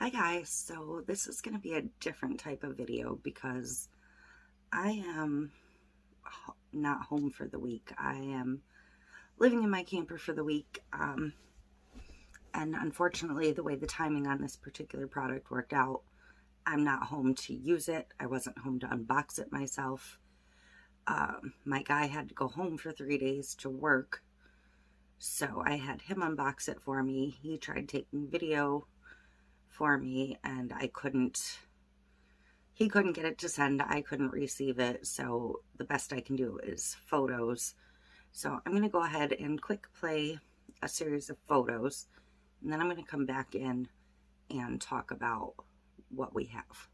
Hi guys, so this is going to be a different type of video because I am not home for the week. I am living in my camper for the week, and unfortunately the way the timing on this particular product worked out, I'm not home to use it. I wasn't home to unbox it myself. My guy had to go home for 3 days to work, so I had him unbox it for me. He tried taking video for me and he couldn't get it to send. I couldn't receive it, so the best I can do is photos. So I'm going to go ahead and quick play a series of photos, and then I'm going to come back in and talk about what we have.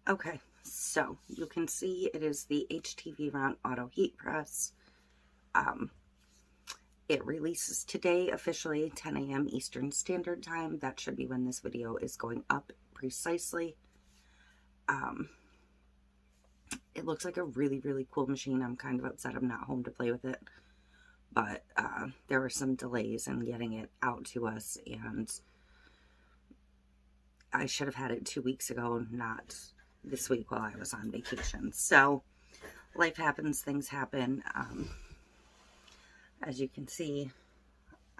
Okay, so you can see it is the HTVRont Auto Heat Press. It releases today officially 10 a.m. Eastern Standard Time. That should be when this video is going up precisely. It looks like a really, really cool machine. I'm kind of upset I'm not home to play with it, but there were some delays in getting it out to us, and I should have had it 2 weeks ago, not this week while I was on vacation. So life happens, things happen. As you can see,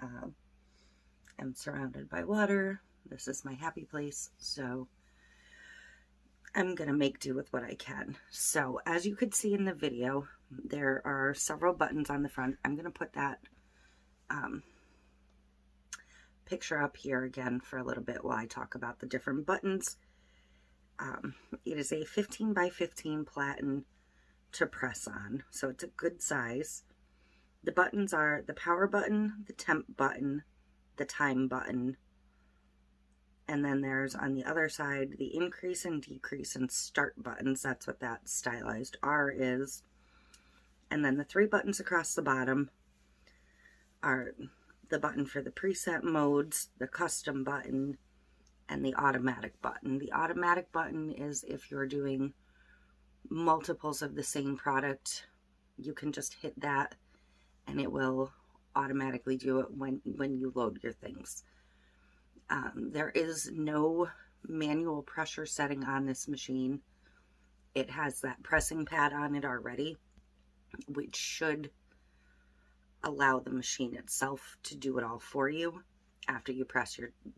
I'm surrounded by water. This is my happy place, so I'm gonna make do with what I can. So as you could see in the video, there are several buttons on the front. I'm gonna put that picture up here again for a little bit while I talk about the different buttons. It is a 15 by 15 platen to press on, so it's a good size. The buttons are the power button, the temp button, the time button, and then there's on the other side the increase and decrease and start buttons. That's what that stylized R is. And then the 3 buttons across the bottom are the button for the preset modes, the custom button, and the automatic button. The automatic button is if you're doing multiples of the same product, you can just hit that and it will automatically do it when you load your things. There is no manual pressure setting on this machine. It has that pressing pad on it already, which should allow the machine itself to do it all for you after you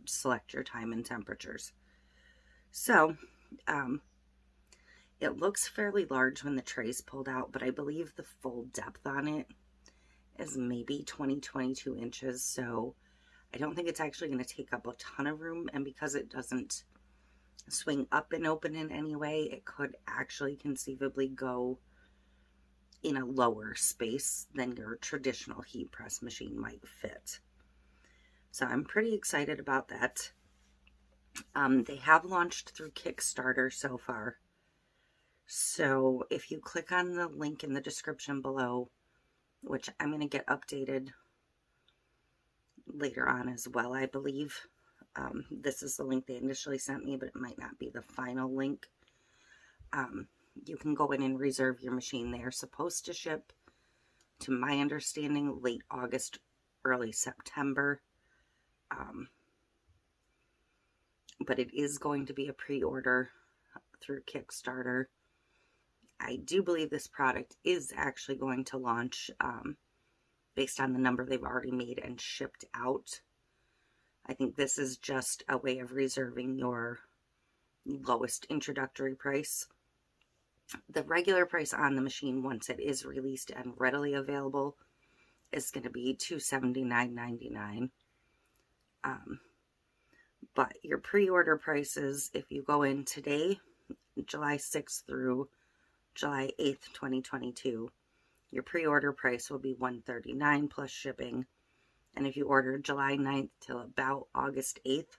select your time and temperatures. So it looks fairly large when the tray's pulled out, but I believe the full depth on it is maybe 22 inches, so I don't think it's actually going to take up a ton of room, and because it doesn't swing up and open in any way, it could actually conceivably go in a lower space than your traditional heat press machine might fit. So I'm pretty excited about that. They have launched through Kickstarter so far. So if you click on the link in the description below, which I'm going to get updated later on as well, I believe. This is the link they initially sent me, but it might not be the final link. You can go in and reserve your machine. They are supposed to ship, to my understanding, late August, early September. But it is going to be a pre-order through Kickstarter. I do believe this product is actually going to launch based on the number they've already made and shipped out. I think this is just a way of reserving your lowest introductory price. The regular price on the machine, once it is released and readily available, is going to be $279.99. But your pre-order prices, if you go in today, July 6th through July 8th, 2022, your pre-order price will be $139 plus shipping. And if you order July 9th till about August 8th,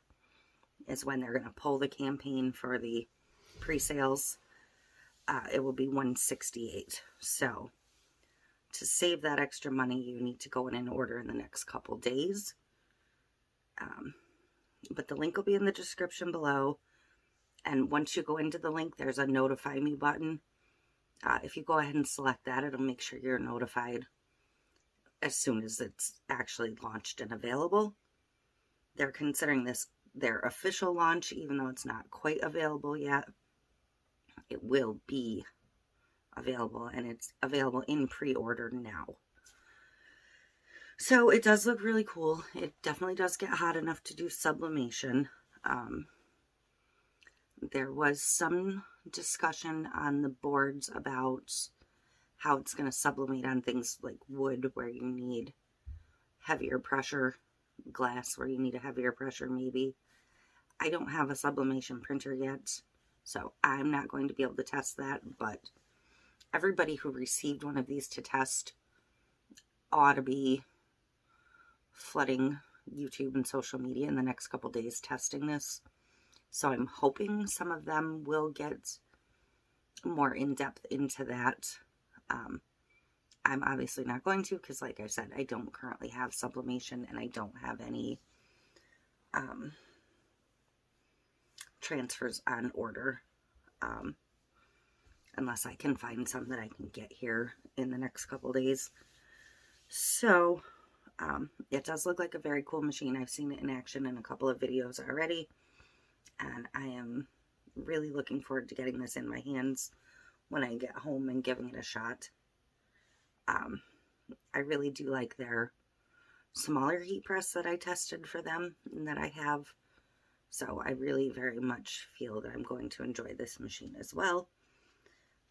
is when they're going to pull the campaign for the pre-sales. It will be $168. So to save that extra money, you need to go in and order in the next couple days. But the link will be in the description below. And once you go into the link, there's a notify me button. If you go ahead and select that, it'll make sure you're notified as soon as it's actually launched and available. They're considering this their official launch, even though it's not quite available yet. It will be available, and it's available in pre-order now. So it does look really cool. It definitely does get hot enough to do sublimation. There was some discussion on the boards about how it's going to sublimate on things like wood, where you need heavier pressure, glass where you need a heavier pressure maybe. I don't have a sublimation printer yet, so I'm not going to be able to test that, but everybody who received one of these to test ought to be flooding YouTube and social media in the next couple days testing this. So I'm hoping some of them will get more in-depth into that. I'm obviously not going to, because like I said, I don't currently have sublimation, and I don't have any transfers on order, unless I can find some that I can get here in the next couple days. So it does look like a very cool machine. I've seen it in action in a couple of videos already, and I am really looking forward to getting this in my hands when I get home and giving it a shot. I really do like their smaller heat press that I tested for them and that I have. So I really very much feel that I'm going to enjoy this machine as well.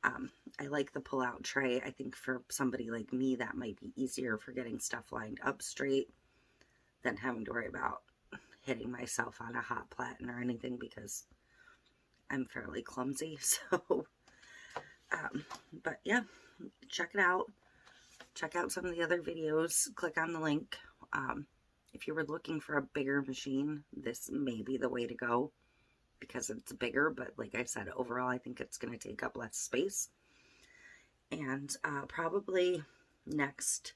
I like the pull-out tray. I think for somebody like me, that might be easier for getting stuff lined up straight than having to worry about hitting myself on a hot platen or anything, because I'm fairly clumsy. So, but yeah, check it out. Check out some of the other videos. Click on the link. If you were looking for a bigger machine, this may be the way to go, because it's bigger, but like I said, overall I think it's going to take up less space. And probably next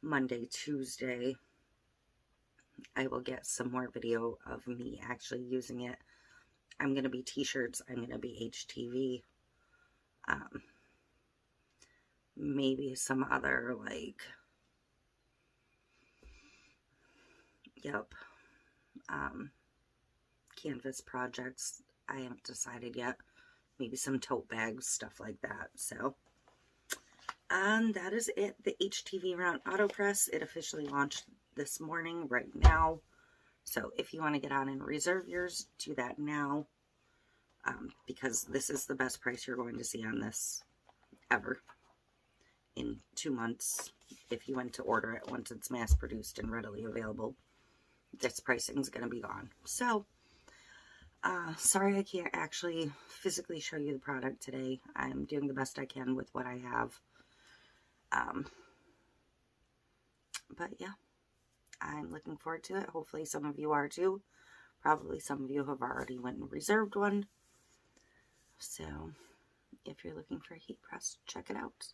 Monday, Tuesday, I will get some more video of me actually using it. I'm going to be t-shirts, I'm going to be HTV, maybe some other like, canvas projects. I haven't decided yet. Maybe some tote bags, stuff like that. So, that is it. The HTVRont Auto Press. It officially launched this morning, right now. So if you want to get on and reserve yours, do that now. Because this is the best price you're going to see on this ever in 2 months. If you went to order it once it's mass produced and readily available, this pricing is going to be gone. So, sorry I can't actually physically show you the product today. I'm doing the best I can with what I have. But yeah, I'm looking forward to it. Hopefully some of you are too. Probably some of you have already went and reserved one. So if you're looking for a heat press, check it out.